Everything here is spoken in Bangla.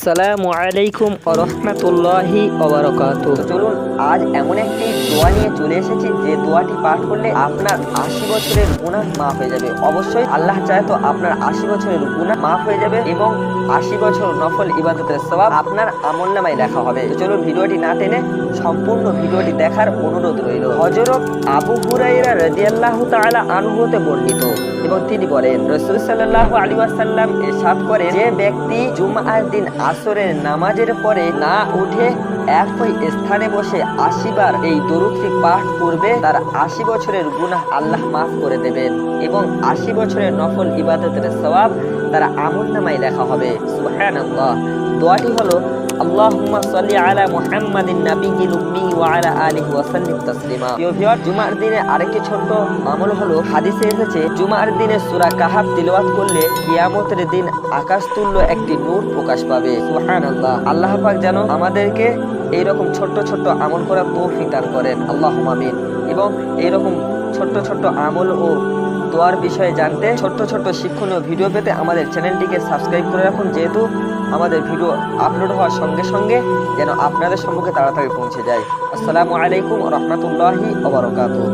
আসসালামু আলাইকুম ওয়া রাহমাতুল্লাহি ওয়া বারাকাতুহু। চলুন আজ এমন একটি দোয়া নিয়ে চলে এসেছি যে দোয়াটি পাঠ করলে আপনার ৮০ বছরের গুনাহ মাফ হয়ে যাবে। অবশ্যই আল্লাহ চায় তো আপনার ৮০ বছরের গুনাহ মাফ হয়ে যাবে এবং ৮০ বছর নফল ইবাদতের সওয়াব আপনার আমলনামায় লেখা হবে। তো চলুন ভিডিওটি না টেনে সম্পূর্ণ ভিডিওটি দেখার অনুরোধ রইল। হযরত আবু হুরায়রা রাদিয়াল্লাহু তাআলা আনহু হতে বর্ণিত এবং তিনি বলেন, রাসূল সাল্লাল্লাহু আলাইহি ওয়াসাল্লাম ইরশাদ করেন, যে ব্যক্তি জুমআর দিন আসরের নামাজের পরে না উঠে একই স্থানে বসে ৮০ বার এই দরুদটি পাঠ করবে, তার ৮০ বছরের গুনাহ আল্লাহ মাফ করে দেবেন এবং ৮০ বছরের নফল ইবাদতের সওয়াব তার আমলনামায় লেখা হবে। সুবহানাল্লাহ। দোয়াটি হলো, আল্লাহুম্মা সাল্লি আলা মুহাম্মাদিন নাবিয়্যিল উম্মি ওয়া আলা আলিহি ওয়া সাল্লিম তাসলিমা। প্রিয় ভিউয়ার, জুমার দিনে আরেকটি ছোট্ট আমল হলো, হাদিসে এসেছে জুমার দিনে সূরা কাহাফ তিলাওয়াত করলে কিয়ামতের দিন আকাশ তুল্য একটি নূর প্রকাশ পাবে। সুবহানাল্লাহ। আল্লাহ পাক যেন আমাদেরকে এইরকম ছোট্ট ছোট্ট আমল করার তৌফিক দান করেন, আল্লাহুম্মা আমিন। এবং এইরকম ছোট্ট ছোট্ট আমল ও দোয়ার বিষয়ে জানতে, ছোট্ট ছোট্ট শিক্ষণীয় ভিডিও পেতে আমাদের চ্যানেলটিকে সাবস্ক্রাইব করে রাখুন, যেহেতু আমাদের ভিডিও আপলোড হওয়ার সঙ্গে সঙ্গে যেন আপনাদের সম্মুখে তাড়াতাড়ি পৌঁছে যায়। আসসালামু আলাইকুম ওয়া রাহমাতুল্লাহি ওয়া বারাকাতুহু।